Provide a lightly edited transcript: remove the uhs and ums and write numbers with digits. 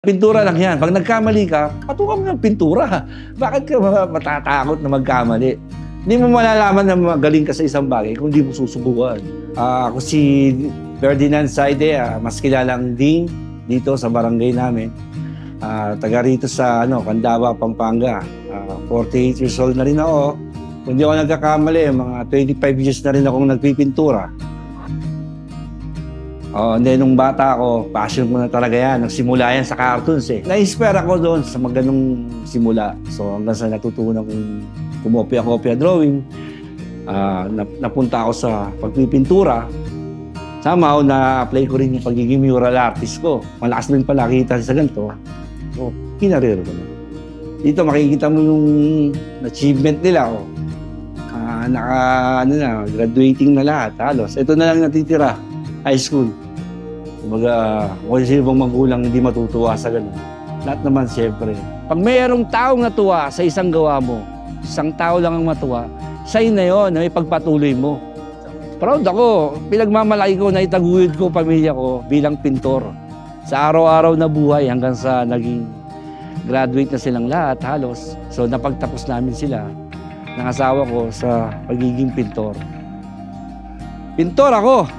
Pintura lang yan. Pag nagkamali ka, patukan mo ng pintura. Bakit ka matatakot na magkamali? Hindi mo malalaman na magaling ka sa isang bagay kung hindi mo susubukan. Ako si Ferdinand Saide, mas kilalang Ding dito sa barangay namin. Taga rito sa Candaba, Pampanga. 48 years old na rin ako. Kung hindi ako nagkakamali, mga 25 years na rin akong nagpipintura. Hindi, nung bata ako, passion ko na talaga yan. Nagsimula yan sa cartoons eh. Na-inspire ako doon sa mga ganung simula. So hanggang sa natutunan kong kumopya-kopya drawing, napunta ako sa pagpipintura. Somehow, na-apply ko rin yung pagiging mural artist ko. Malakas din pala kita sa ganito. So, kinarir ko na. Dito makikita mo yung achievement nila. Graduating na lahat, halos. Ito na lang natitira, high school. Kumbaga, kung sino bang magulang hindi matutuwa sa ganun. Lahat naman, siyempre. Pag mayroong taong natuwa sa isang gawa mo, isang tao lang ang matuwa, sa'yo na yun, na ipagpatuloy mo. Proud ako. Pinagmamalaki ko na itaguyod ko pamilya ko bilang pintor. Sa araw-araw na buhay hanggang sa naging graduate na silang lahat, halos. So, napagtapos namin sila ng asawa ko sa pagiging pintor. Pintor ako!